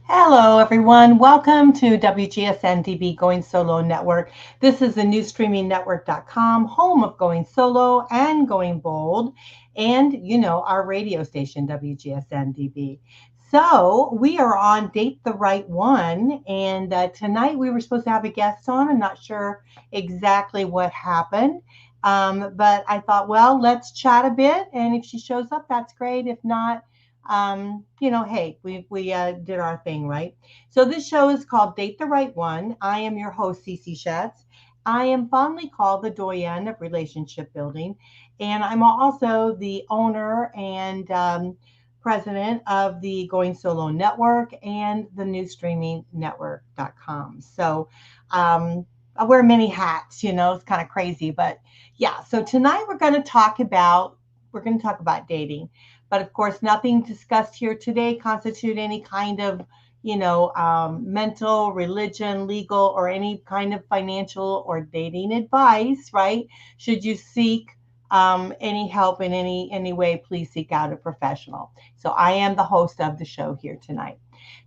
Hello, everyone. Welcome to WGSN-DB Going Solo Network. This is the new streamingnetwork.com, home of Going Solo and Going Bold, and our radio station, WGSN-DB. So we are on Date the Right One, and tonight we were supposed to have a guest on. I'm not sure exactly what happened, but I thought, well, let's chat a bit, and if she shows up, that's great. If not, hey, we did our thing, right? So this show is called Date the Right One. I am your host, Cece Shatz. I am fondly called the Doyenne of Relationship Building, and I'm also the owner and president of the Going Solo Network and the new streamingnetwork.com. So I wear many hats, it's kind of crazy, but yeah. So tonight we're going to talk about dating. But of course, nothing discussed here today constitute any kind of, mental, religion, legal, or any kind of financial or dating advice, right? Should you seek any help in any way, please seek out a professional. So I am the host of the show here tonight.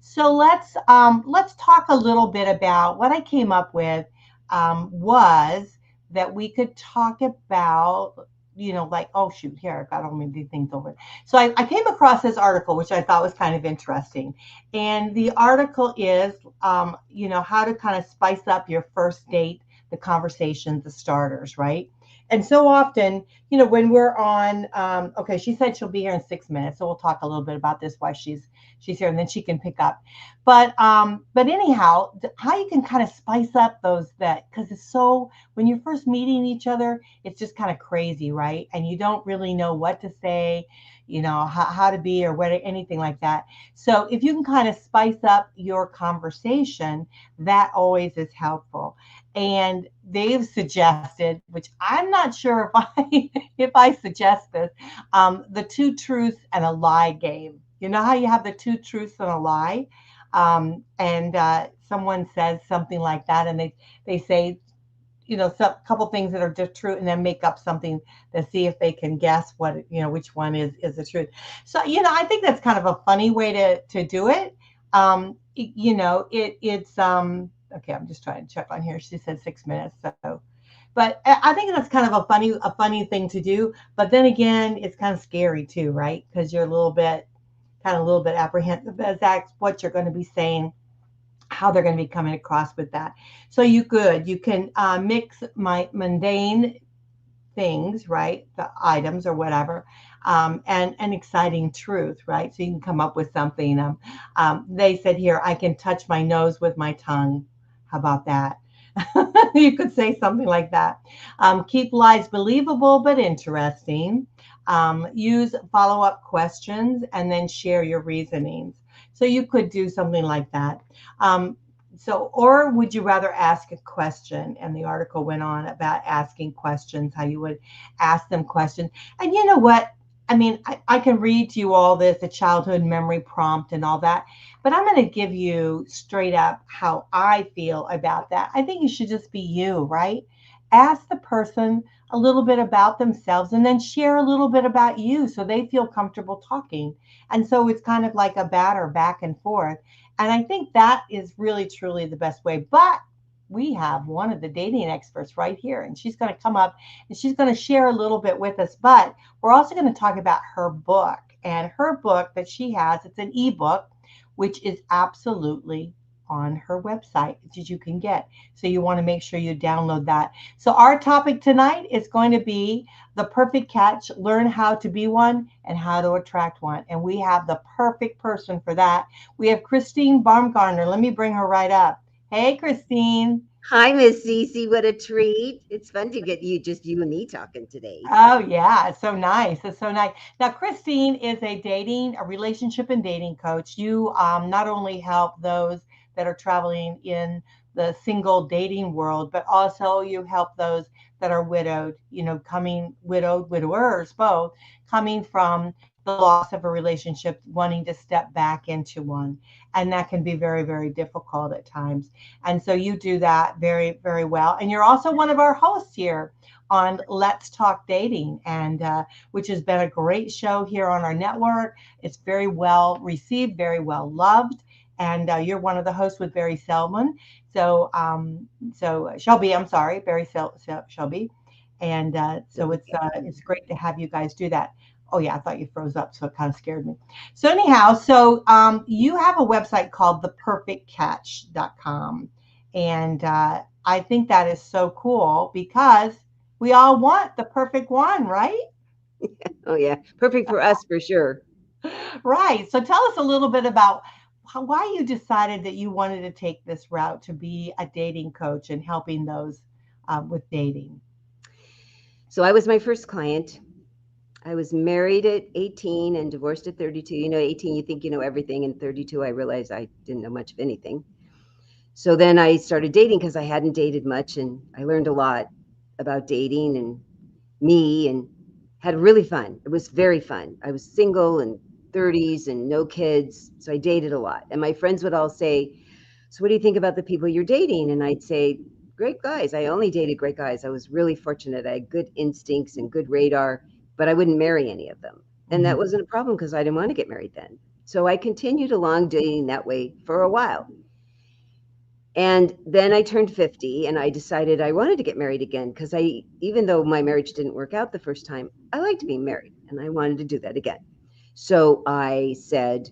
So let's talk a little bit about what I came up with was that we could talk about like, oh shoot, here, I got all many things over. So I came across this article, which I thought was kind of interesting. And the article is, how to kind of spice up your first date, the conversations, the starters, right? And so often, when we're on, okay, she said she'll be here in 6 minutes, so we'll talk a little bit about this while she's here, and then she can pick up. But anyhow, how you can kind of spice up those that because it's so when you're first meeting each other, it's just kind of crazy, right? And you don't really know what to say, how to be or what anything like that. So if you can kind of spice up your conversation, that always is helpful. And they've suggested, which I'm not sure if I if I suggest this, the two truths and a lie game. You know how you have the two truths and a lie, and someone says something like that, and they say some couple things that are just true, and then make up something to see if they can guess what which one is the truth. So I think that's kind of a funny way to do it. It's okay. I'm just trying to check on here. She said 6 minutes, so. But I think that's kind of a funny thing to do. But then again, it's kind of scary too, right? Because you're a little bit apprehensive as that's what you're going to be saying, how they're going to be coming across with that. So you can mix my mundane things, right? The items or whatever, and an exciting truth, right? So you can come up with something. They said here, I can touch my nose with my tongue. How about that? You could say something like that. Keep lies believable but interesting. Use follow-up questions and then share your reasonings. So you could do something like that. Or would you rather ask a question? And the article went on about asking questions, how you would ask them questions. And you know what? I mean, I can read to you all this, the childhood memory prompt and all that, but I'm going to give you straight up how I feel about that. I think you should just be you, right? Ask the person a little bit about themselves and then share a little bit about you so they feel comfortable talking. And so it's kind of like a batter back and forth. And I think that is really, truly the best way. But we have one of the dating experts right here, and she's going to come up and she's going to share a little bit with us. But we're also going to talk about her book. And her book that she has, it's an ebook, which is absolutely on her website that you can get. So you want to make sure you download that. So our topic tonight is going to be the perfect catch, learn how to be one and how to attract one. And we have the perfect person for that. We have Christine Baumgartner. Let me bring her right up. Hey, Christine. Hi, Miss Cece. What a treat. It's fun to get just you and me talking today. Oh yeah, it's so nice. It's so nice. Now, Christine is a relationship and dating coach. You not only help those that are traveling in the single dating world, but also you help those that are widowed. Widowers, both coming from the loss of a relationship, wanting to step back into one, and that can be very, very difficult at times. And so you do that very, very well. And you're also one of our hosts here on Let's Talk Dating, and which has been a great show here on our network. It's very well received, very well loved, and you're one of the hosts with Barry Selman. So Shelby, I'm sorry, Shelby, and so it's great to have you guys do that. Oh yeah, I thought you froze up, so it kind of scared me. So anyhow, you have a website called theperfectcatch.com, and I think that is so cool because we all want the perfect one, right? Oh yeah, perfect for us for sure. Right. So tell us a little bit about why you decided that you wanted to take this route to be a dating coach and helping those with dating. So I was my first client. I was married at 18 and divorced at 32. 18, you think you know everything. And 32, I realized I didn't know much of anything. So then I started dating because I hadn't dated much, and I learned a lot about dating and me, and had really fun. It was very fun. I was single and 30s and no kids, so I dated a lot. And my friends would all say, "So what do you think about the people you're dating?" And I'd say, "Great guys. I only dated great guys. I was really fortunate. I had good instincts and good radar, but I wouldn't marry any of them." And that Mhm. wasn't a problem because I didn't want to get married then. So I continued along dating that way for a while. And then I turned 50 and I decided I wanted to get married again because even though my marriage didn't work out the first time, I liked being married and I wanted to do that again. So I said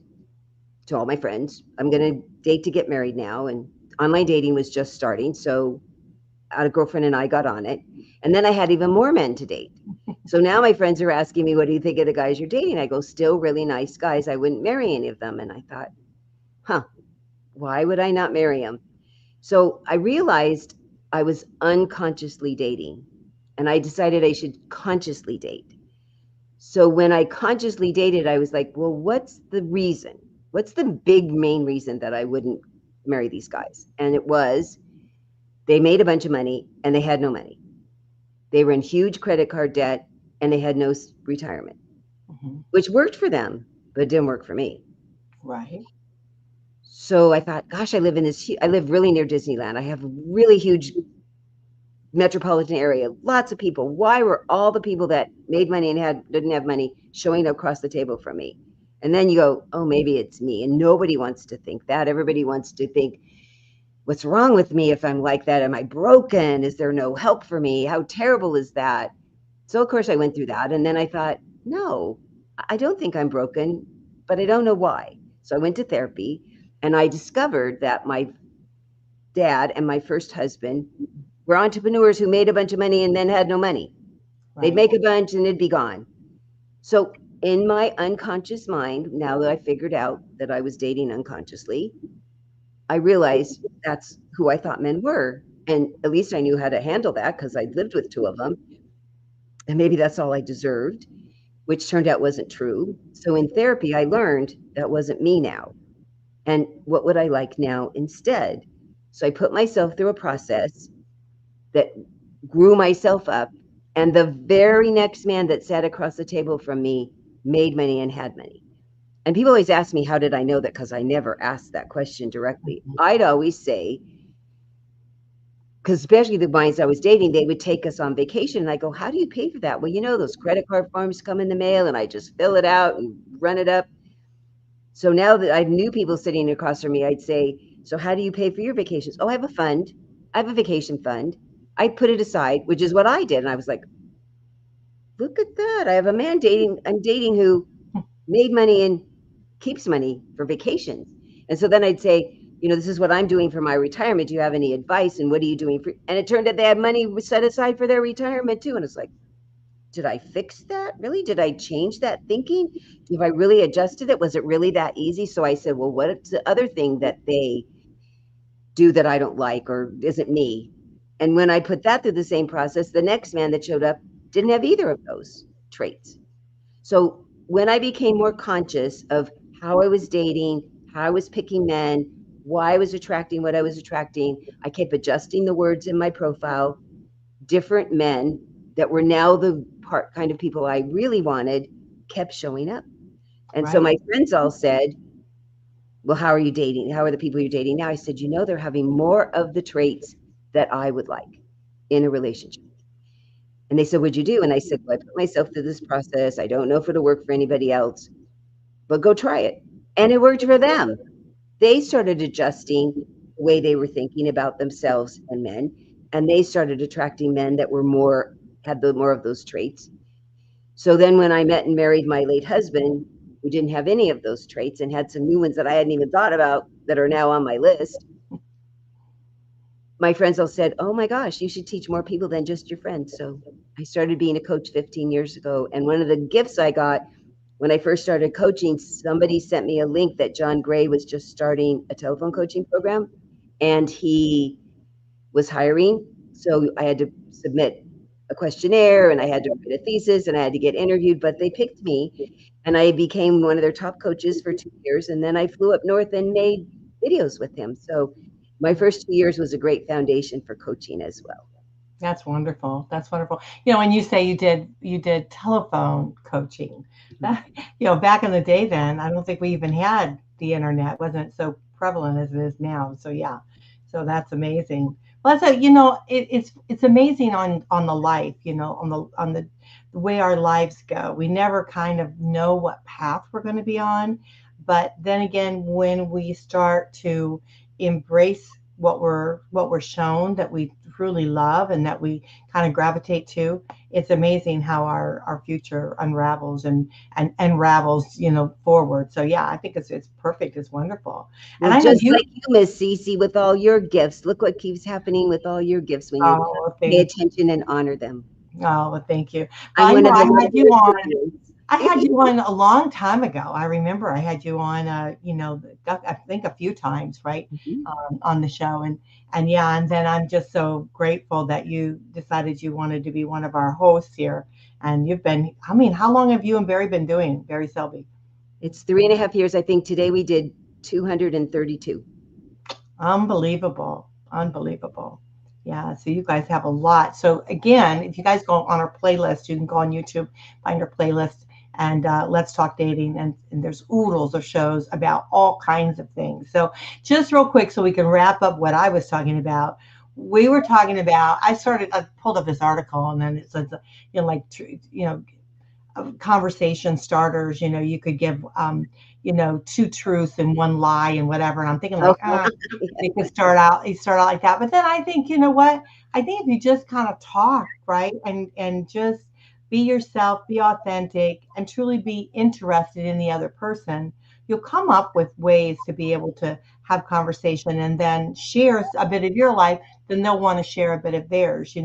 to all my friends, I'm going to date to get married now. And online dating was just starting. So a girlfriend and I got on it. And then I had even more men to date. So now my friends are asking me, what do you think of the guys you're dating? I go, still really nice guys. I wouldn't marry any of them. And I thought, huh, why would I not marry them? So I realized I was unconsciously dating and I decided I should consciously date. So when I consciously dated, I was like, well, what's the reason? What's the big main reason that I wouldn't marry these guys? And it was they made a bunch of money and they had no money. They were in huge credit card debt and they had no retirement, Mhm. which worked for them, but it didn't work for me. Right. So I thought, gosh, I live really near Disneyland. I have a really huge metropolitan area, lots of people. Why were all the people that made money and didn't have money showing up across the table from me? And then you go, oh, maybe it's me. And nobody wants to think that. Everybody wants to think, what's wrong with me if I'm like that? Am I broken? Is there no help for me? How terrible is that? So of course I went through that. And then I thought, no, I don't think I'm broken, but I don't know why. So I went to therapy and I discovered that my dad and my first husband were entrepreneurs who made a bunch of money and then had no money. They'd Right. make a bunch and it'd be gone. So in my unconscious mind, now that I figured out that I was dating unconsciously, I realized that's who I thought men were. And at least I knew how to handle that because I'd lived with two of them. And maybe that's all I deserved, which turned out wasn't true. So in therapy, I learned that wasn't me now. And what would I like now instead? So I put myself through a process that grew myself up. And the very next man that sat across the table from me made money and had money. And people always ask me, how did I know that? Because I never asked that question directly. Mhm. I'd always say, because especially the guys I was dating, they would take us on vacation. And I go, how do you pay for that? Well, those credit card forms come in the mail and I just fill it out and run it up. So now that I knew people sitting across from me, I'd say, so how do you pay for your vacations? Oh, I have a fund. I have a vacation fund. I put it aside, which is what I did. And I was like, look at that. I have a man I'm dating who made money and keeps money for vacations. And so then I'd say, this is what I'm doing for my retirement. Do you have any advice? And what are you doing for? And it turned out they had money set aside for their retirement too. And it's like, did I fix that? Really? Did I change that thinking? Have I really adjusted it? Was it really that easy? So I said, well, what's the other thing that they do that I don't like or isn't me? And when I put that through the same process, the next man that showed up didn't have either of those traits. So when I became more conscious of how I was dating, how I was picking men, why I was attracting what I was attracting, I kept adjusting the words in my profile. Different men that were now the kind of people I really wanted kept showing up. And so Right. my friends all said, well, how are you dating? How are the people you're dating now? I said, they're having more of the traits that I would like in a relationship. And they said, what'd you do? And I said, well, I put myself through this process. I don't know if it'll work for anybody else, but go try it. And it worked for them. They started adjusting the way they were thinking about themselves and men, and they started attracting men that were had the more of those traits. So then when I met and married my late husband, who didn't have any of those traits and had some new ones that I hadn't even thought about that are now on my list, my friends all said, "Oh my gosh, you should teach more people than just your friends." So I started being a coach 15 years ago. And one of the gifts I got when I first started coaching, somebody sent me a link that John Gray was just starting a telephone coaching program, and he was hiring. So I had to submit a questionnaire, and I had to write a thesis, and I had to get interviewed, but they picked me, and I became one of their top coaches for 2 years. And then I flew up north and made videos with him. So my first 2 years was a great foundation for coaching as well. That's wonderful. That's wonderful. You know, when you say you did telephone coaching, that, back in the day, then I don't think we even had the internet. It wasn't so prevalent as it is now. So yeah, so that's amazing. Well, that's it's amazing on the life, the way our lives go. We never kind of know what path we're going to be on, but then again, when we start to embrace what we're shown that we truly love and that we kind of gravitate to, it's amazing how our future unravels and unravels, forward. So yeah, I think it's perfect. It's wonderful. And Well, I know just you. like you, Miss Cece, with all your gifts, look what keeps happening with all your gifts when you Oh, well, pay thank you. attention and honor them. Oh, well, thank you. Well, I'm I one know of the I more had you on. recipients. I had you on a long time ago. I remember I had you on, I think a few times, right, Mhm. on the show, and yeah, and then I'm just so grateful that you decided you wanted to be one of our hosts here, and you've been. I mean, how long have you and Barry been doing, Barry Selby? It's 3.5 years. I think today we did 232. Unbelievable, unbelievable. Yeah, so you guys have a lot. So again, if you guys go on our playlist, you can go on YouTube, find our playlist, and Let's Talk Dating, and there's oodles of shows about all kinds of things. So just real quick, so we can wrap up what I was talking about. We were talking about. I pulled up this article, and then it says, conversation starters. You could give, two truths and one lie and whatever. And I'm thinking Oh, like, you start out like that. But then I think, you know what? I think if you just kind of talk, right, and just be yourself, be authentic, and truly be interested in the other person, you'll come up with ways to be able to have conversation and then share a bit of your life. Then they'll want to share a bit of theirs.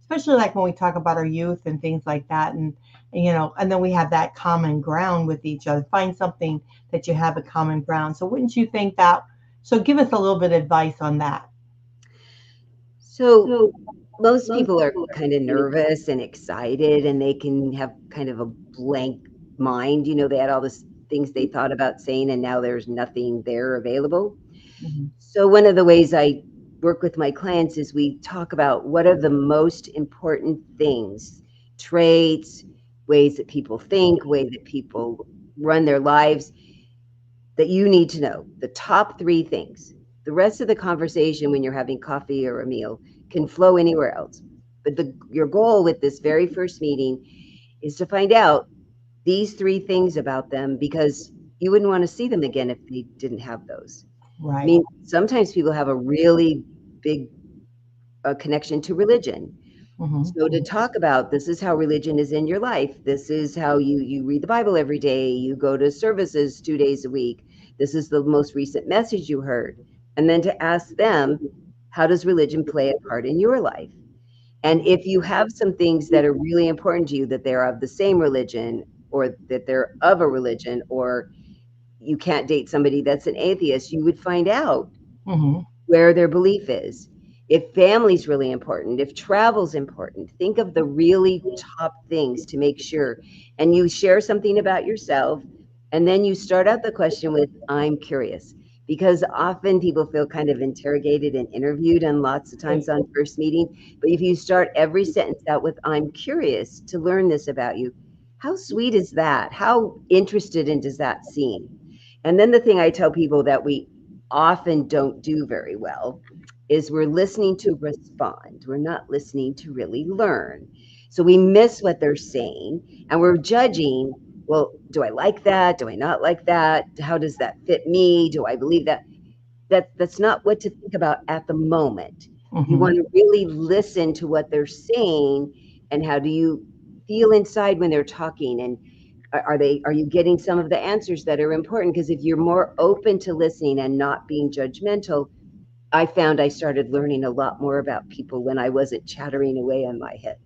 Especially like when we talk about our youth and things like that, and then we have that common ground with each other. Find something that you have a common ground. So wouldn't you think that? So give us a little bit of advice on that. so most people are kind of nervous and excited, and they can have kind of a blank mind. They had all these things they thought about saying, and now there's nothing there available. Mhm. So one of the ways I work with my clients is we talk about what are the most important things, traits, ways that people think, way that people run their lives that you need to know. The top 3 things. The rest of the conversation when you're having coffee or a meal can flow anywhere else. But your goal with this very first meeting is to find out these 3 things about them, because you wouldn't want to see them again if they didn't have those. I Right. mean, sometimes people have a really big connection to religion. Hmm. So to talk about this is how religion is in your life. This is how you read the Bible every day. You go to services 2 days a week. This is the most recent message you heard. And then to ask them, how does religion play a part in your life? And if you have some things that are really important to you, that they're of the same religion, or that they're of a religion, or you can't date somebody that's an atheist, you would find out Hmm. where their belief is. If family's really important, if travel's important, think of the really top things to make sure. And you share something about yourself, and then you start out the question with, I'm curious. Because often people feel kind of interrogated and interviewed, and lots of times on first meeting. But if you start every sentence out with, I'm curious to learn this about you, how sweet is that? How interested in does that seem? And then the thing I tell people that we often don't do very well is we're listening to respond. We're not listening to really learn. So we miss what they're saying, and we're judging. Well, do I like that? Do I not like that? How does that fit me? Do I believe that? that's not what to think about at the moment. You Hmm. want to really listen to what they're saying, and how do you feel inside when they're talking, and are you getting some of the answers that are important? Because if you're more open to listening and not being judgmental, I found I started learning a lot more about people when I wasn't chattering away in my head.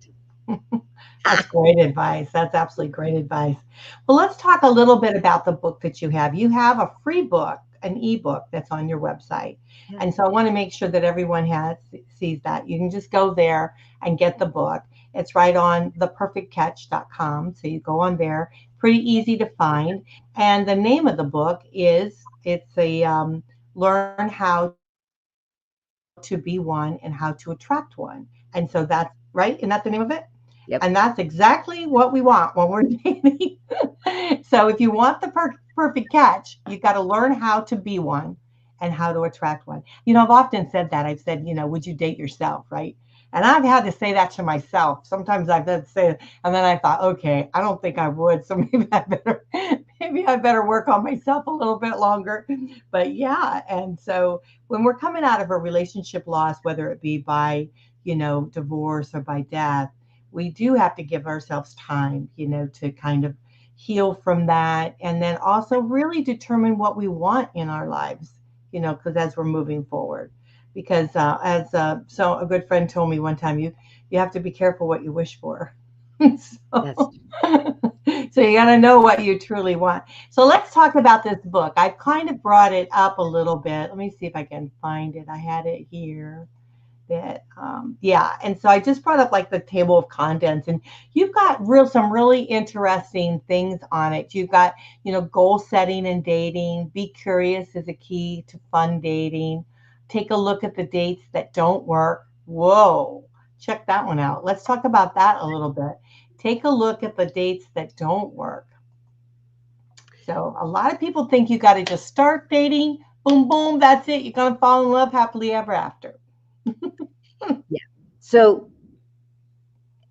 That's great advice. That's absolutely great advice. Well, let's talk a little bit about the book that you have. You have a free book, an ebook that's on your website. Yeah. And so I want to make sure that everyone sees that. You can just go there and get the book. It's right on theperfectcatch.com. So you go on there, pretty easy to find. And the name of the book is it's a learn how to be one and how to attract one. And so that's right. Isn't that the name of it? And that's Yep. exactly what we want when we're dating. So if you want the perfect catch, you've got to learn how to be one and how to attract one. I've often said that. I've said, would you date yourself, right? And I've had to say that to myself. Sometimes I've had to say it, and then I thought, okay, I don't think I would. So maybe I better work on myself a little bit longer. But yeah, and so when we're coming out of a relationship loss, whether it be by, divorce or by death, we do have to give ourselves time, to kind of heal from that. And then also really determine what we want in our lives, because as we're moving forward. Because as so a good friend told me one time, you have to be careful what you wish for. That's so, so you got to know what you truly want. So let's talk about this book. I've kind of brought it up a little bit. Let me see if I can find it. I had it here that yeah, and so I just brought up like the table of contents, and you've got some really interesting things on it. You've got, goal setting and dating, be curious is a key to fun dating, take a look at the dates that don't work. Whoa, check that one out. Let's talk about that a little bit. Take a look at the dates that don't work. So a lot of people think you got to just start dating, boom boom, that's it, you're going to fall in love happily ever after. yeah. So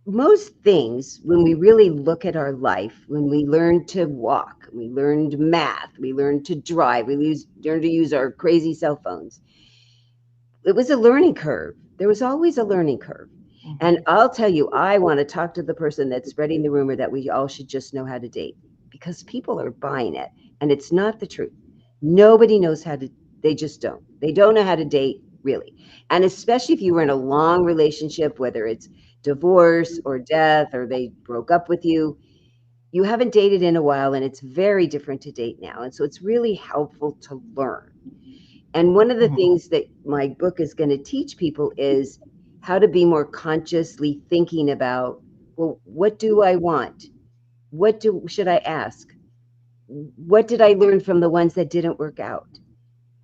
most things, when we really look at our life, when we learn to walk, we learned math, we learned to drive, learned to use our crazy cell phones, it was a learning curve. There was always a learning curve. And Mhm. I'll tell you, I want to talk to the person that's spreading the rumor that we all should just know how to date, because people are buying it and it's not the truth. Nobody knows how to, they just don't. They don't know how to date, really. And especially if you were in a long relationship, whether it's divorce or death or they broke up with you haven't dated in a while, and it's very different to date now. And so it's really helpful to learn. And one of the Mhm. things that my book is going to teach people is how to be more consciously thinking about, well, what do I want? Should I ask? What did I learn from the ones that didn't work out?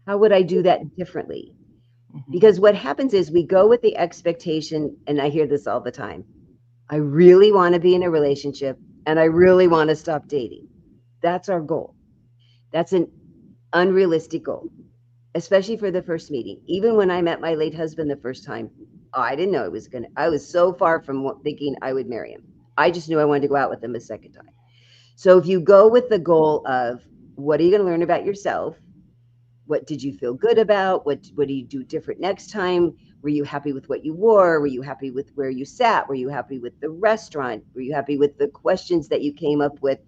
How would I do that differently? Mhm. Because what happens is we go with the expectation, and I hear this all the time. I really want to be in a relationship and I really want to stop dating. That's our goal. That's an unrealistic goal, especially for the first meeting. Even when I met my late husband the first time, I didn't know I was so far from thinking I would marry him. I just knew I wanted to go out with him a second time. So if you go with the goal of what are you going to learn about yourself? What did you feel good about? What do you do different next time? Were you happy with what you wore? Were you happy with where you sat? Were you happy with the restaurant? Were you happy with the questions that you came up with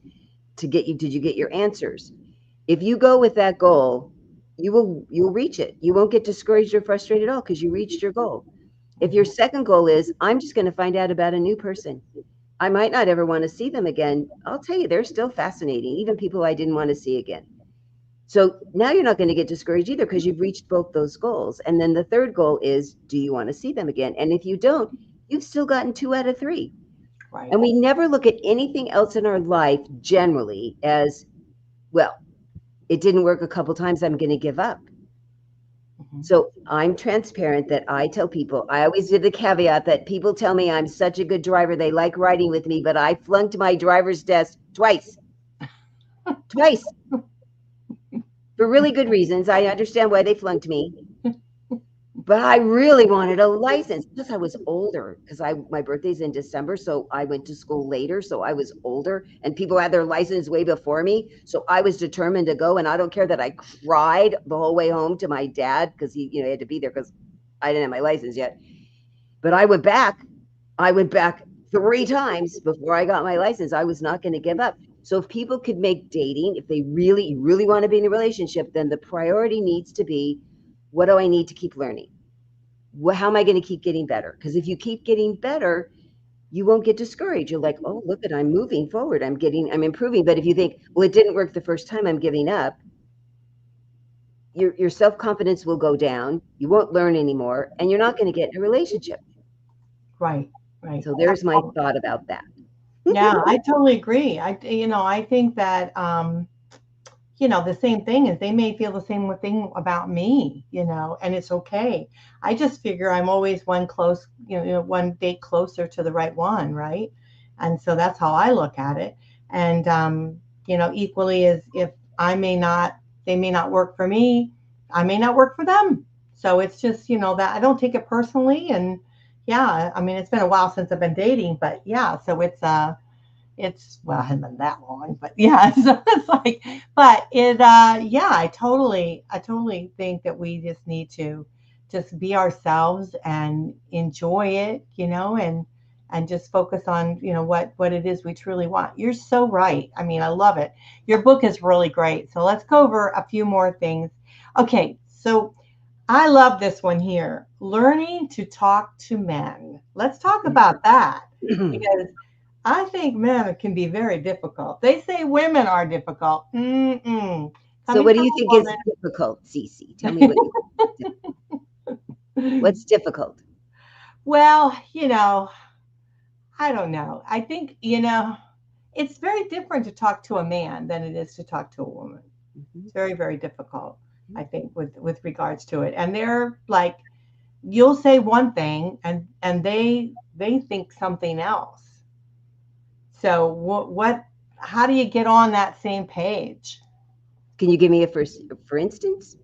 to get you? Did you get your answers? If you go with that goal, you'll reach it. You won't get discouraged or frustrated at all because you reached your goal. If your Mhm. second goal is, I'm just going to find out about a new person, I might not ever want to see them again. I'll tell you, they're still fascinating, even people I didn't want to see again. So now you're not going to get discouraged either because you've reached both those goals. And then the third goal is, do you want to see them again? And if you don't, you've still gotten 2 out of 3. Right. And we never look at anything else in our life generally as, well, it didn't work a couple times, I'm going to give up. Mhm. So I'm transparent that I tell people, I always did the caveat that people tell me I'm such a good driver. They like riding with me, but I flunked my driver's test twice, twice for really good reasons. I understand why they flunked me. But I really wanted a license because I was older. Because my birthday's in December, so I went to school later. So I was older, and people had their license way before me. So I was determined to go, and I don't care that I cried the whole way home to my dad because he had to be there because I didn't have my license yet. But I went back. I went back 3 times before I got my license. I was not going to give up. So if people could make dating, if they really, really want to be in a relationship, then the priority needs to be, what do I need to keep learning? How am I going to keep getting better? Because if you keep getting better, you won't get discouraged. You're like, oh, look at, I'm moving forward. I'm improving. But if you think, well, it didn't work the first time, I'm giving up, your self-confidence will go down. You won't learn anymore, and you're not going to get in a relationship. Right, right. So there's my thought about that. Yeah, I totally agree. I think that, the same thing is they may feel the same thing about me, and it's okay. I just figure I'm always one date closer to the right one, right? And so that's how I look at it. And, equally as if they may not work for me, I may not work for them. So it's just, that I don't take it personally. And yeah, I mean, it's been a while since I've been dating, but yeah, so well, it hasn't been that long, but yeah, so it's like, but yeah, I totally think that we just need to just be ourselves and enjoy it, and just focus on, what it is we truly want. You're so right. I mean, I love it. Your book is really great. So let's go over a few more things. Okay, so I love this one here. Learning to talk to men. Let's talk about that because I think men can be very difficult. They say women are difficult. Mm-mm. So Coming what do from you think is difficult, Cece? Tell me a woman. what's difficult. Well, I don't know. I think, it's very different to talk to a man than it is to talk to a woman. Mm-hmm. It's very, very difficult, I think, with regards to it. And they're like, you'll say one thing and they think something else. So how do you get on that same page? Can you give me for instance?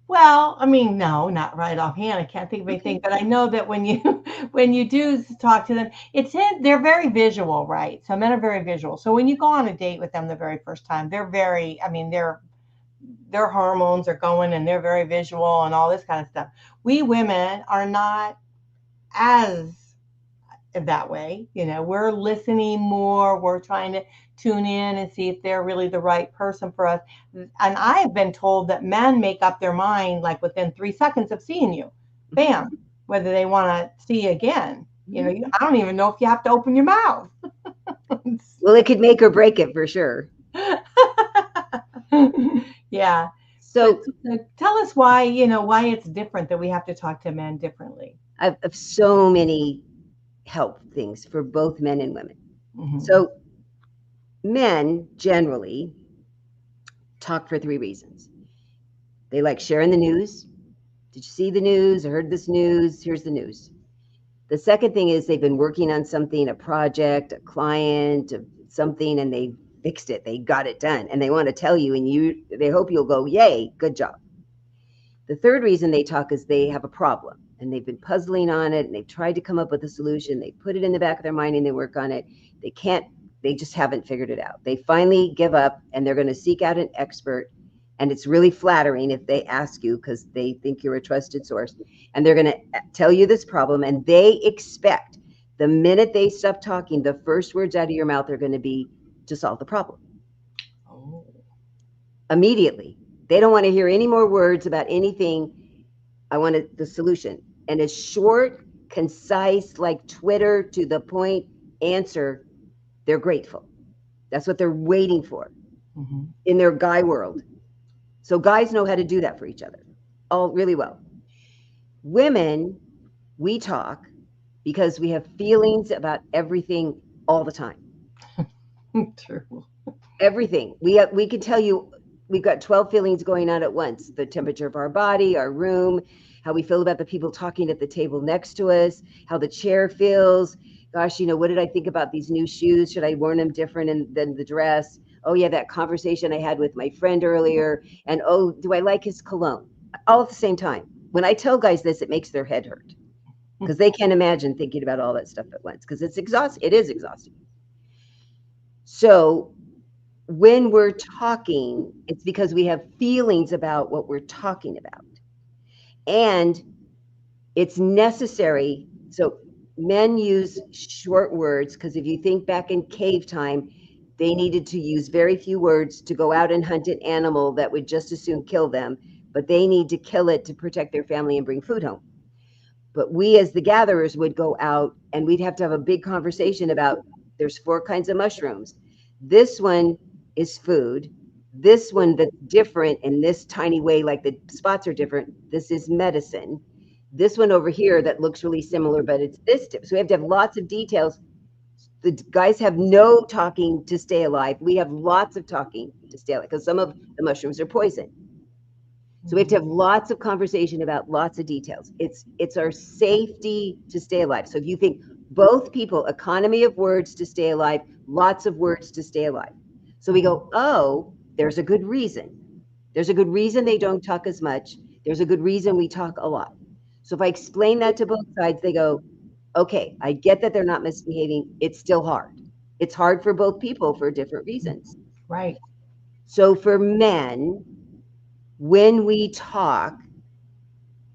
Well, I mean, no, not right offhand. I can't think of anything, Okay. but I know that when you when you do talk to them, they're very visual, right? So men are very visual. So when you go on a date with them the very first time, they're very, I mean, their hormones are going and they're very visual and all this kind of stuff. We women are not as that way. We're listening more. We're trying to tune in and see if they're really the right person for us. And I've been told that men make up their mind like within 3 seconds of seeing you, bam, whether they want to see you again. I don't even know if you have to open your mouth. Well, it could make or break it for sure. Yeah. So But tell us why it's different that we have to talk to men differently. I've so many help things for both men and women. Mm-hmm. So men generally talk for 3 reasons. They like sharing the news. Did you see the news? I heard this news. Here's the news. The second thing is they've been working on something, a project, a client, something, and they fixed it. They got it done, and they want to tell you, and they hope you'll go, yay, good job. The third reason they talk is they have a problem, and they've been puzzling on it, and they've tried to come up with a solution. They put it in the back of their mind, and they work on it. They just haven't figured it out. They finally give up, and they're going to seek out an expert. And it's really flattering if they ask you because they think you're a trusted source, and they're going to tell you this problem, and they expect the minute they stop talking, the first words out of your mouth are going to be to solve the problem. Oh. Immediately. They don't want to hear any more words about anything. I wanted the solution. And a short, concise, like Twitter, to the point answer, they're grateful. That's what they're waiting for in their guy world. So guys know how to do that for each other all really well. Women, we talk because we have feelings about everything all the time. True. Everything. We could tell you we've got 12 feelings going on at once. The temperature of our body, our room, how we feel about the people talking at the table next to us, how the chair feels. Gosh, what did I think about these new shoes? Should I wear them different than the dress? Oh yeah, that conversation I had with my friend earlier. And oh, do I like his cologne? All at the same time. When I tell guys this, it makes their head hurt because they can't imagine thinking about all that stuff at once because it's exhausting. It is exhausting. So when we're talking, it's because we have feelings about what we're talking about. And it's necessary. So men use short words because if you think back in cave time, they needed to use very few words to go out and hunt an animal that would just as soon kill them, but they need to kill it to protect their family and bring food home. But we as the gatherers would go out and we'd have to have a big conversation about there's 4 kinds of mushrooms. This one is food. This one that's different in this tiny way, like the spots are different. This is medicine. This one over here that looks really similar, but it's this tip. So we have to have lots of details. The guys have no talking to stay alive. We have lots of talking to stay alive because some of the mushrooms are poison. So we have to have lots of conversation about lots of details. It's our safety to stay alive. So if you think both people, economy of words to stay alive, lots of words to stay alive. So we go, oh, there's a good reason. There's a good reason they don't talk as much. There's a good reason we talk a lot. So if I explain that to both sides, they go, okay, I get that they're not misbehaving. It's still hard. It's hard for both people for different reasons. Right. So for men, when we talk,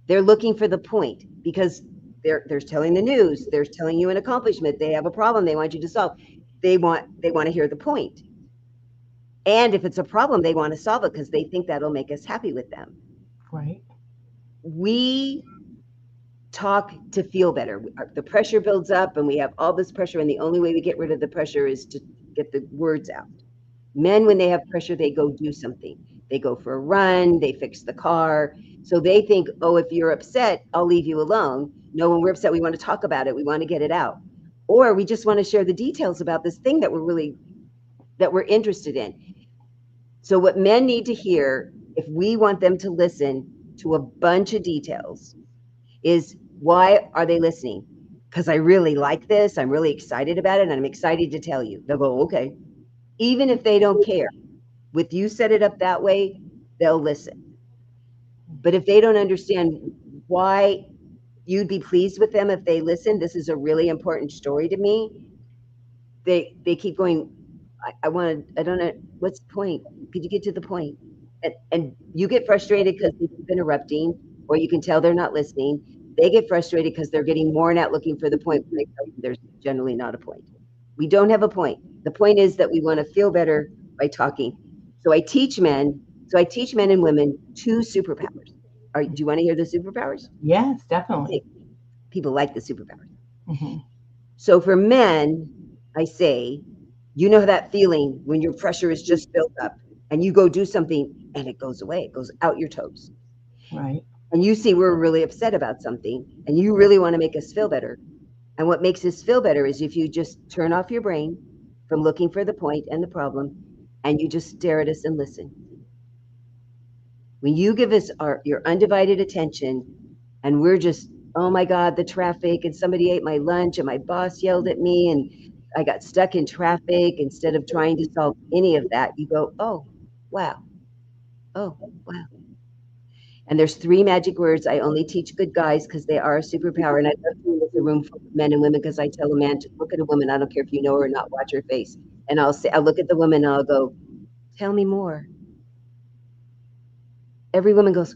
they're looking for the point because they're telling the news, they're telling you an accomplishment, they have a problem they want you to solve. They want to hear the point. And if it's a problem, they want to solve it because they think that'll make us happy with them. Right. We talk to feel better. The pressure builds up and we have all this pressure, and the only way we get rid of the pressure is to get the words out. Men, when they have pressure, they go do something. They go for a run, they fix the car. So they think, oh, if you're upset, I'll leave you alone. No, when we're upset, we want to talk about it. We want to get it out. Or we just want to share the details about this thing that we're interested in. So what men need to hear, if we want them to listen to a bunch of details, is why are they listening? Because I really like this. I'm really excited about it. And I'm excited to tell you. They'll go, okay. Even if they don't care, with you set it up that way, they'll listen. But if they don't understand why you'd be pleased with them if they listen, this is a really important story to me. They keep going, I don't know, what's the point? Could you get to the point? And you get frustrated because they keep interrupting, or you can tell they're not listening. They get frustrated because they're getting worn out looking for the point. There's generally not a point. We don't have a point. The point is that we want to feel better by talking. So I teach men and women 2 superpowers. Do you want to hear the superpowers? Yes, definitely. People like the superpowers. Mm-hmm. So for men, I say, you know that feeling when your pressure is just built up and you go do something and it goes away. It goes out your toes. Right. And you see we're really upset about something and you really want to make us feel better. And what makes us feel better is if you just turn off your brain from looking for the point and the problem, and you just stare at us and listen. When you give us your undivided attention, and we're just, oh my God, the traffic, and somebody ate my lunch, and my boss yelled at me, and I got stuck in traffic, instead of trying to solve any of that, you go, oh, wow. Oh, wow. And there's 3 magic words. I only teach good guys because they are a superpower. And I love being with a room full of men and women because I tell a man to look at a woman. I don't care if you know her or not, watch her face. And I'll look at the woman and I'll go, tell me more. Every woman goes,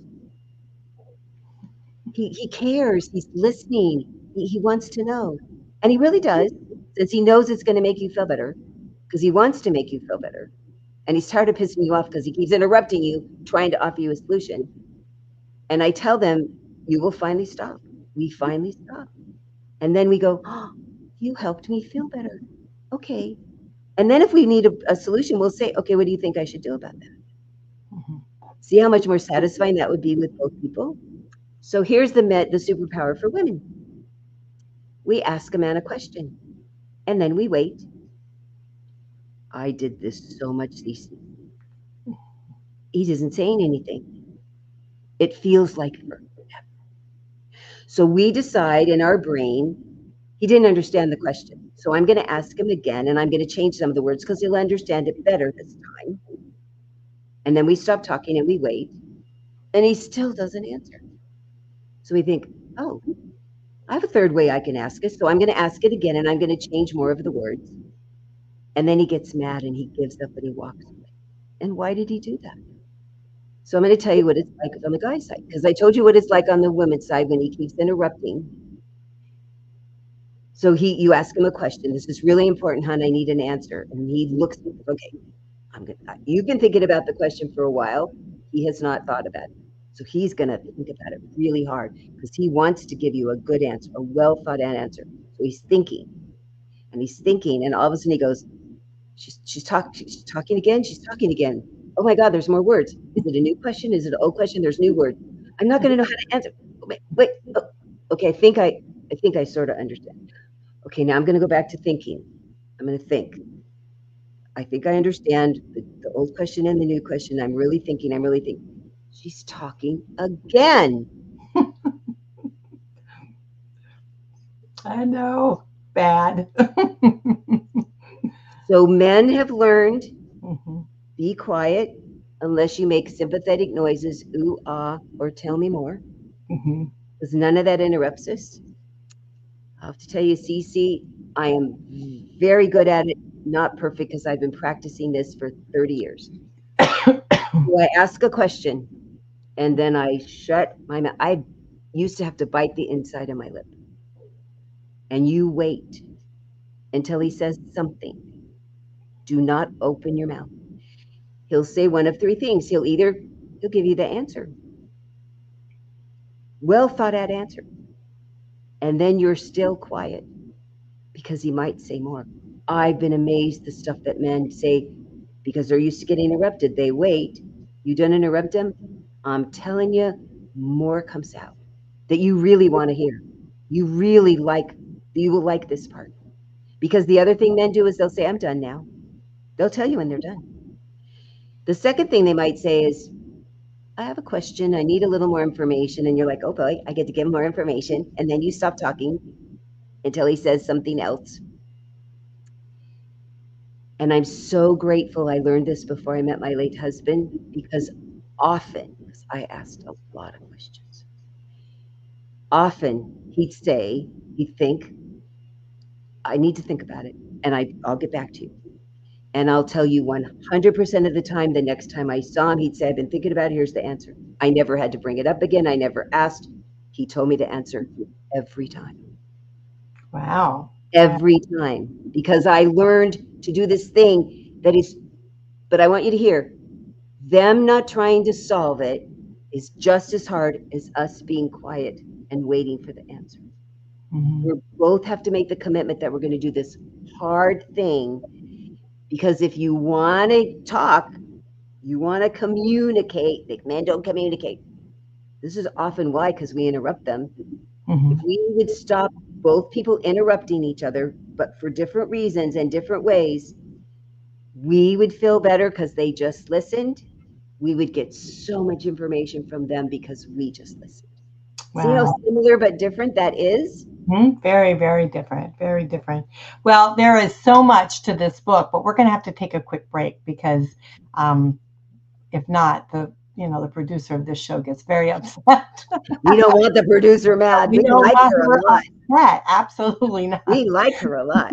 he cares. He's listening. He wants to know. And he really does, since he knows it's going to make you feel better, because he wants to make you feel better. And he's tired of pissing you off because he keeps interrupting you, trying to offer you a solution. And I tell them, you will finally stop. We finally stop. And then we go, oh, you helped me feel better. Okay. And then if we need a solution, we'll say, okay, what do you think I should do about that? Mm-hmm. See how much more satisfying that would be with both people? So here's the superpower for women. We ask a man a question, and then we wait. I did this so much, Cece. He isn't saying anything. It feels like forever. So we decide in our brain, he didn't understand the question. So I'm going to ask him again, and I'm going to change some of the words because he'll understand it better this time. And then we stop talking and we wait, and he still doesn't answer. So we think, oh, I have a third way I can ask it. So I'm going to ask it again and I'm going to change more of the words. And then he gets mad and he gives up and he walks away. And why did he do that? So I'm going to tell you what it's like on the guy's side, because I told you what it's like on the women's side when he keeps interrupting. So you ask him a question. This is really important, hon. I need an answer. And he looks, okay, you've been thinking about the question for a while. He has not thought about it. So he's going to think about it really hard because he wants to give you a good answer, a well thought out answer. So he's thinking and he's thinking. And all of a sudden he goes, she's talking again. She's talking again. Oh my God, there's more words. Is it a new question? Is it an old question? There's new words. I'm not going to know how to answer. Wait. Oh, okay, I think I sort of understand. Okay, now I'm going to go back to thinking. I'm going to think. I think I understand the old question and the new question. I'm really thinking. She's talking again. I know. Bad. So men have learned, Mm-hmm. be quiet unless you make sympathetic noises, ooh, ah, or tell me more. Mm-hmm. Because none of that interrupts us. I have to tell you, Cece, I am very good at it. Not perfect because I've been practicing this for 30 years. So I ask a question and then I shut my mouth. I used to have to bite the inside of my lip. And you wait until he says something. Do not open your mouth. He'll say one of three things. He'll give you the answer. Well thought out answer. And then you're still quiet because he might say more. I've been amazed the stuff that men say because they're used to getting interrupted. They wait. You don't interrupt them. I'm telling you, more comes out that you really want to hear. You will like this part. Because the other thing men do is they'll say, I'm done now. They'll tell you when they're done. The second thing they might say is, I have a question. I need a little more information. And you're like, oh boy, I get to give him more information. And then you stop talking until he says something else. And I'm so grateful I learned this before I met my late husband because I asked a lot of questions. Often he'd think, I need to think about it and I'll get back to you. And I'll tell you 100% of the time, the next time I saw him, he'd say, I've been thinking about it. Here's the answer. I never had to bring it up again. I never asked. He told me the answer every time. Wow. Every time. Because I learned to do this thing but I want you to hear, them not trying to solve it is just as hard as us being quiet and waiting for the answer. Mm-hmm. We both have to make the commitment that we're going to do this hard thing. Because if you want to talk, you want to communicate, like men don't communicate. This is often why, because we interrupt them. Mm-hmm. If we would stop both people interrupting each other, but for different reasons and different ways, we would feel better because they just listened. We would get so much information from them because we just listened. Wow. See how similar but different that is? Mm-hmm. Very, very different. Very different. Well, there is so much to this book, but we're going to have to take a quick break because if not, the producer of this show gets very upset. We don't want the producer mad. We don't like want her a lot. upset. Absolutely not. We like her a lot.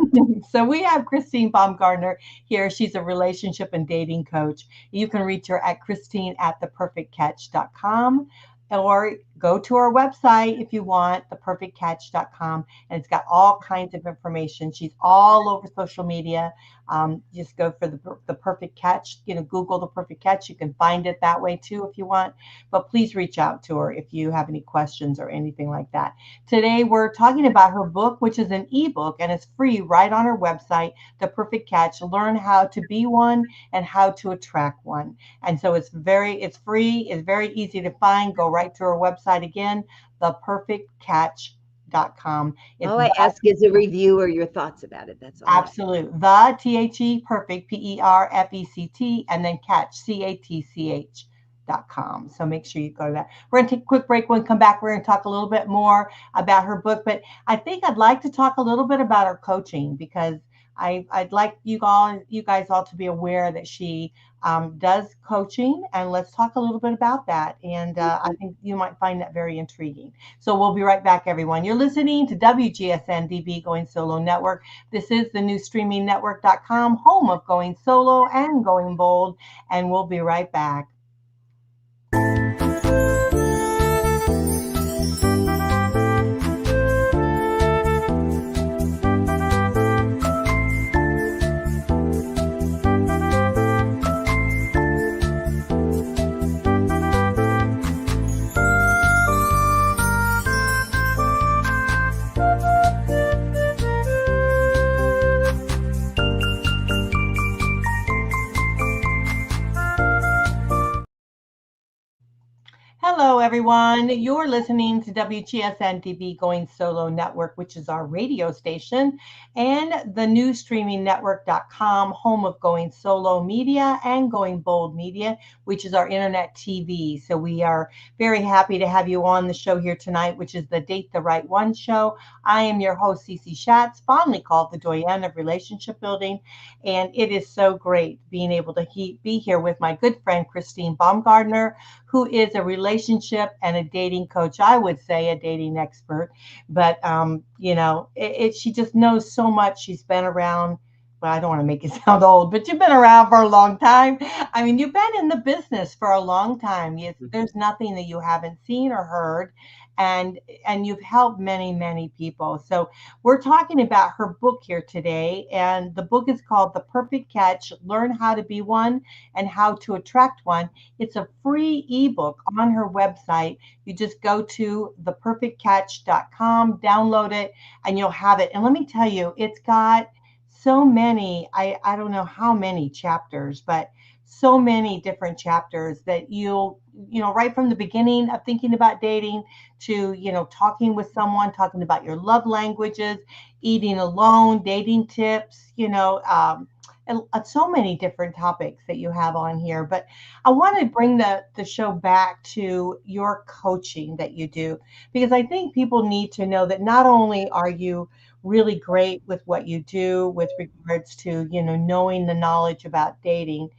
So we have Christine Baumgartner here. She's a relationship and dating coach. You can reach her at christine@theperfectcatch.com or go to our website if you want, theperfectcatch.com, and it's got all kinds of information. She's all over social media. Just go for the perfect catch, Google the perfect catch. You can find it that way too if you want, but please reach out to her if you have any questions or anything like that. Today we're talking about her book, which is an ebook and it's free right on her website, The Perfect Catch. Learn how to be one and how to attract one. And so it's free, it's very easy to find. Go right to her website again, theperfectcatch.com. All I ask is a review or your thoughts about it. That's all. Absolute. The THE perfect, PERFECT, and then catch, CATCH.com. So make sure you go to that. We're going to take a quick break. When we come back, we're going to talk a little bit more about her book. But I think I'd like to talk a little bit about her coaching because I'd like you guys all to be aware that she does coaching, and let's talk a little bit about that. And I think you might find that very intriguing. So we'll be right back, everyone. You're listening to WGSN-DB Going Solo Network. This is the new streamingnetwork.com, home of Going Solo and Going Bold, and we'll be right back. Hello, everyone. You're listening to WGSN-DB Going Solo Network, which is our radio station, and the new streamingnetwork.com, home of Going Solo Media and Going Bold Media, which is our internet TV. So we are very happy to have you on the show here tonight, which is the Date the Right One show. I am your host, Cece Shatz, fondly called the Doyenne of Relationship Building, and it is so great being able to be here with my good friend, Christine Baumgartner, who is a relationship and a dating coach. I would say a dating expert, but she just knows so much. She's been around. Well, I don't want to make it sound old, but you've been around for a long time. I mean, you've been in the business for a long time. There's nothing that you haven't seen or heard, and you've helped many people. So we're talking about her book here today, and the book is called The Perfect Catch: Learn How to Be One and How to Attract One. It's a free ebook on her website. You just go to theperfectcatch.com, download it, and you'll have it. And let me tell you, it's got so many, I don't know how many chapters, but so many different chapters that you'll, right from the beginning of thinking about dating to, talking with someone, talking about your love languages, eating alone, dating tips, and so many different topics that you have on here. But I want to bring the show back to your coaching that you do, because I think people need to know that not only are you really great with what you do with regards to, knowing the knowledge about dating,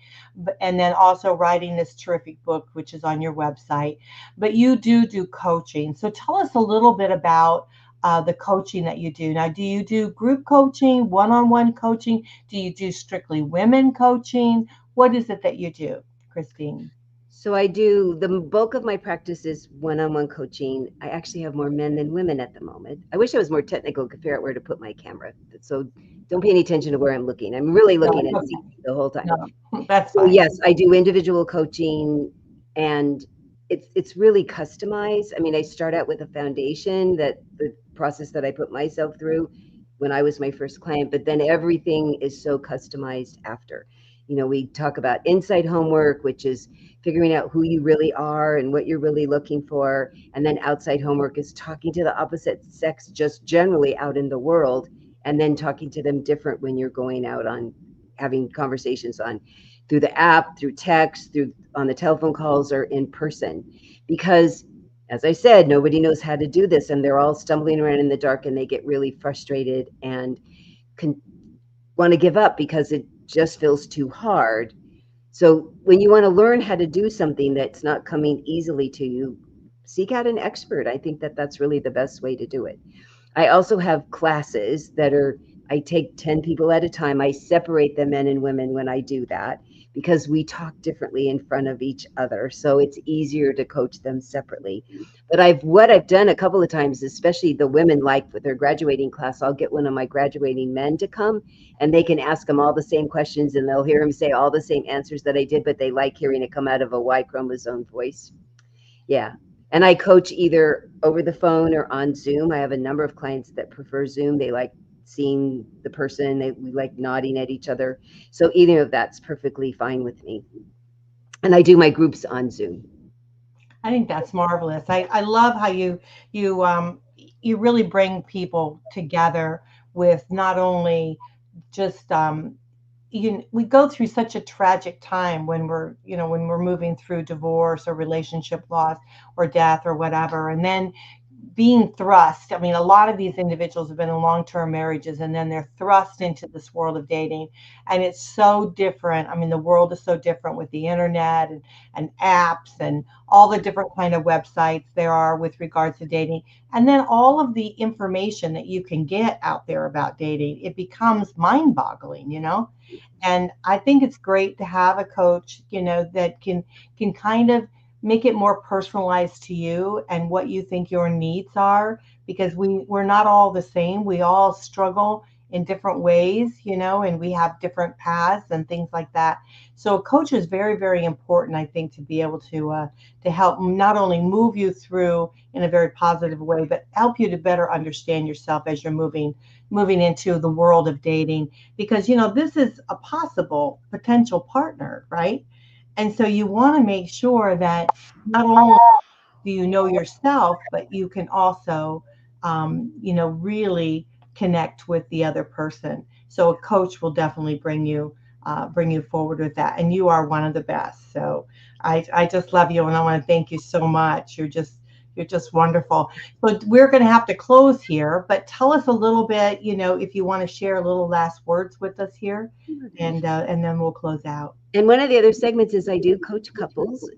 and then also writing this terrific book, which is on your website, but you do coaching. So tell us a little bit about the coaching that you do. Now, do you do group coaching, one-on-one coaching? Do you do strictly women coaching? What is it that you do, Christine? So I do, the bulk of my practice is one-on-one coaching. I actually have more men than women at the moment. I wish I was more technical, could figure out where to put my camera. So don't pay any attention to where I'm looking. I'm really looking at Cece the whole time. No, that's so fine. yes, I do individual coaching, and it's really customized. I mean, I start out with a foundation, that the process that I put myself through when I was my first client, but then everything is so customized after. We talk about inside homework, which is figuring out who you really are and what you're really looking for. And then outside homework is talking to the opposite sex just generally out in the world, and then talking to them different when you're going out on having conversations on through the app, through text, through on the telephone calls, or in person. Because as I said, nobody knows how to do this, and they're all stumbling around in the dark, and they get really frustrated and want to give up because it just feels too hard. So when you want to learn how to do something that's not coming easily to you, seek out an expert. I think that that's really the best way to do it. I also have classes I take 10 people at a time. I separate the men and women when I do that, because we talk differently in front of each other. So it's easier to coach them separately. But what I've done a couple of times, especially the women like with their graduating class, I'll get one of my graduating men to come, and they can ask him all the same questions, and they'll hear him say all the same answers that I did, but they like hearing it come out of a Y chromosome voice. Yeah. And I coach either over the phone or on Zoom. I have a number of clients that prefer Zoom. They like seeing the person. We like nodding at each other. So either of that's perfectly fine with me. And I do my groups on Zoom. I think that's marvelous. I love how you really bring people together with not only just we go through such a tragic time when we're moving through divorce or relationship loss or death or whatever, and then being thrust. I mean, a lot of these individuals have been in long-term marriages and then they're thrust into this world of dating. And it's so different. I mean, the world is so different with the internet and apps and all the different kind of websites there are with regards to dating. And then all of the information that you can get out there about dating, it becomes mind-boggling, you know? And I think it's great to have a coach, you know, that can kind of make it more personalized to you and what you think your needs are, because we're not all the same. We all struggle in different ways, you know, and we have different paths and things like that. So a coach is very, very important, I think, to be able to help not only move you through in a very positive way, but help you to better understand yourself as you're moving into the world of dating, because you know this is a possible potential partner, right? And so you want to make sure that not only do you know yourself, but you can also, you know, really connect with the other person. So a coach will definitely bring you forward with that. And you are one of the best. So I just love you, and I want to thank you so much. You're just wonderful. So we're going to have to close here, but tell us a little bit, you know, if you want to share a little last words with us here, and then we'll close out. And one of the other segments is I do coach couples.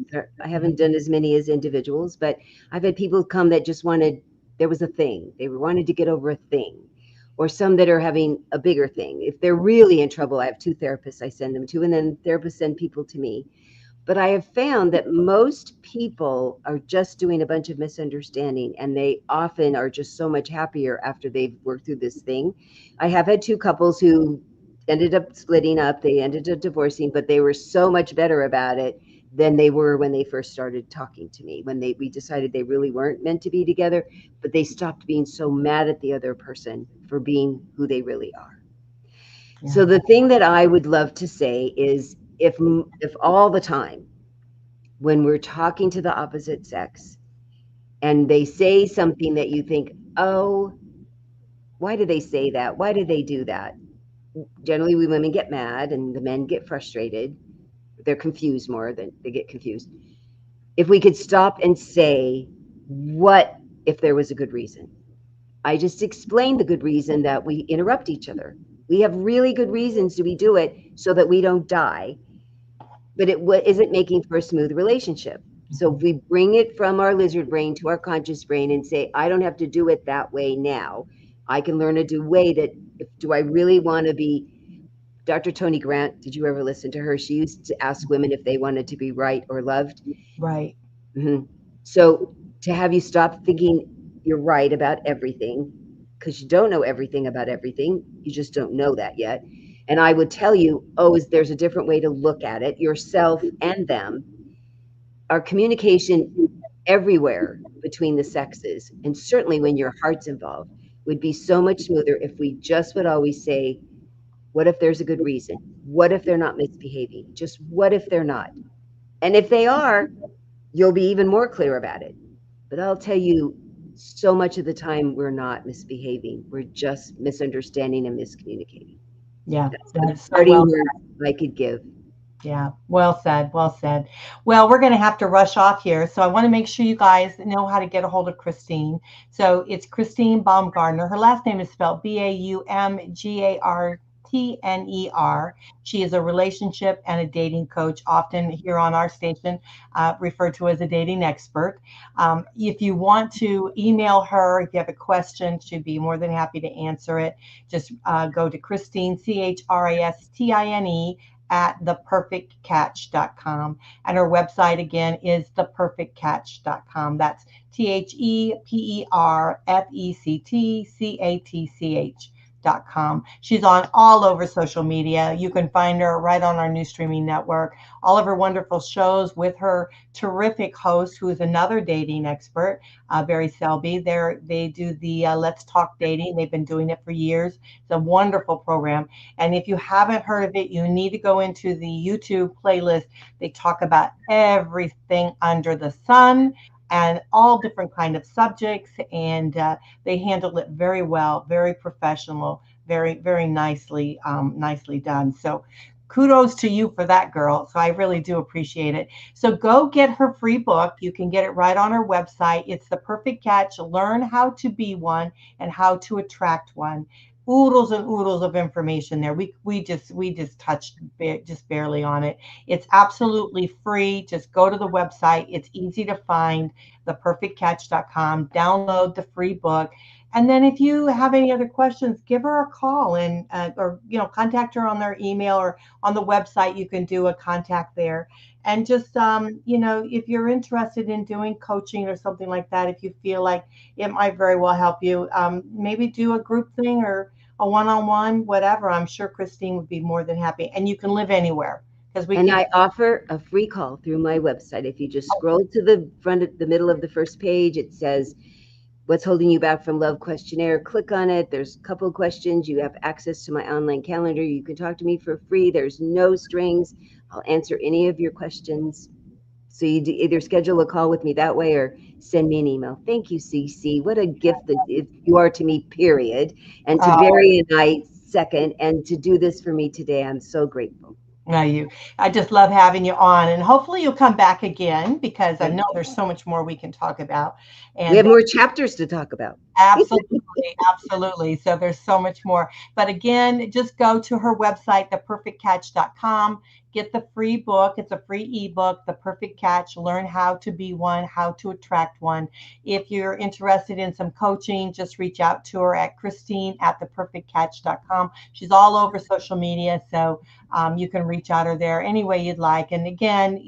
I haven't done as many as individuals, but I've had people come that just wanted, there was a thing. They wanted to get over a thing, or some that are having a bigger thing. If they're really in trouble, I have two therapists I send them to, and then therapists send people to me. But I have found that most people are just doing a bunch of misunderstanding, and they often are just so much happier after they've worked through this thing. I have had two couples who ended up splitting up, they ended up divorcing, but they were so much better about it than they were when they first started talking to me, when we decided they really weren't meant to be together, but they stopped being so mad at the other person for being who they really are. So Yeah. the thing that I would love to say is, if all the time when we're talking to the opposite sex and they say something that you think, oh, why do they say that? Why do they do that? Generally, we women get mad and the men get frustrated. They're confused more than they get confused. If we could stop and say, what if there was a good reason? I just explained the good reason that we interrupt each other. We have really good reasons to we do it so that we don't die, but it isn't making for a smooth relationship. So if we bring it from our lizard brain to our conscious brain and say, I don't have to do it that way now. I can learn to do way that, do I really want to be Dr. Tony Grant? Did you ever listen to her? She used to ask women if they wanted to be right or loved. Right. Mm-hmm. So to have you stop thinking you're right about everything, because you don't know everything about everything, you just don't know that yet. And I would tell you, there's a different way to look at it, yourself and them. Our communication everywhere between the sexes, and certainly when your heart's involved, would be so much smoother if we just would always say, what if there's a good reason? What if they're not misbehaving? Just what if they're not? And if they are, you'll be even more clear about it. But I'll tell you, so much of the time we're not misbehaving. We're just misunderstanding and miscommunicating. Yeah. That's the That's so parting well. word I could give. Yeah, well said, well said. Well, we're going to have to rush off here. So I want to make sure you guys know how to get a hold of Christine. So it's Christine Baumgartner. Her last name is spelled Baumgartner. She is a relationship and a dating coach, often here on our station, referred to as a dating expert. If you want to email her, if you have a question, she'd be more than happy to answer it. Just go to Christine, Christine, at theperfectcatch.com. And her website again is theperfectcatch.com. That's ThePerfectCatch.com. She's on all over social media. You can find her right on our new streaming network. All of her wonderful shows with her terrific host, who is another dating expert, Barry Selby. They do the Let's Talk Dating. They've been doing it for years. It's a wonderful program. And if you haven't heard of it, you need to go into the YouTube playlist. They talk about everything under the sun and all different kind of subjects, and they handle it very well, very professional, very nicely done. So kudos to you for that, girl. So I really do appreciate it. So go get her free book. You can get it right on her website. It's The Perfect Catch: Learn How to Be One and How to Attract One. Oodles and oodles of information there. We just touched just barely on it. It's absolutely free. Just go to the website. It's easy to find, theperfectcatch.com. Download the free book. And then if you have any other questions, give her a call and or contact her on their email or on the website. You can do a contact there. And just if you're interested in doing coaching or something like that, if you feel like it might very well help you, maybe do a group thing or a one-on-one, whatever. I'm sure Christine would be more than happy. And you can live anywhere because we And keep. I offer a free call through my website. If you just scroll to the front, the middle of the first page, it says, "What's holding you back from love?" questionnaire. Click on it. There's a couple of questions. You have access to my online calendar. You can talk to me for free. There's no strings. I'll answer any of your questions. So you either schedule a call with me that way or send me an email. Thank you, Cece. What a gift that you are to me, period. And to Oh, Barry and I, second. And to do this for me today, I'm so grateful. no, I just love having you on, and hopefully you'll come back again because I Okay. know there's so much more we can talk about. We And have more chapters to talk about. absolutely, absolutely. So there's so much more. But again, just go to her website, theperfectcatch.com. Get the free book. It's a free ebook, The Perfect Catch: Learn How to Be One, How to Attract One. If you're interested in some coaching, just reach out to her at Christine at theperfectcatch.com. She's all over social media, so you can reach out her there any way you'd like. And again,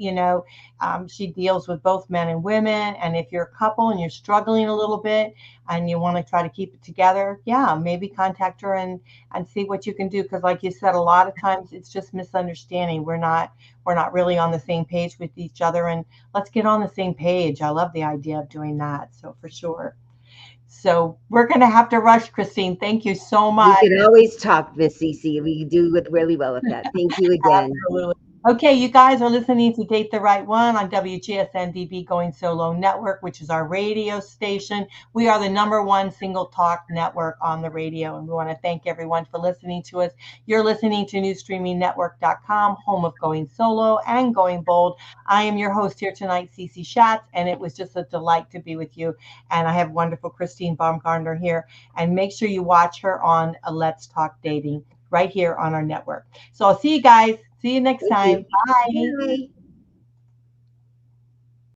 she deals with both men and women. And if you're a couple and you're struggling a little bit, and you want to try to keep it together, yeah, maybe contact her and see what you can do. Because like you said, a lot of times it's just misunderstanding. We're not really on the same page with each other, and let's get on the same page. I love the idea of doing that. So for sure. So we're going to have to rush, Christine. Thank you so We much. can always talk, Miss Cece. We do it really well with that. Thank you again. Absolutely. Okay, you guys are listening to Date the Right One on WGSN-DB Going Solo Network, which is our radio station. We are the number one single talk network on the radio, and we want to thank everyone for listening to us. You're listening to newstreamingnetwork.com, home of Going Solo and Going Bold. I am your host here tonight, Cece Shatz, and it was just a delight to be with you. And I have wonderful Christine Baumgartner here. And make sure you watch her on Let's Talk Dating right here on our network. So I'll see you guys. See you next Thank time. you. Bye. Bye.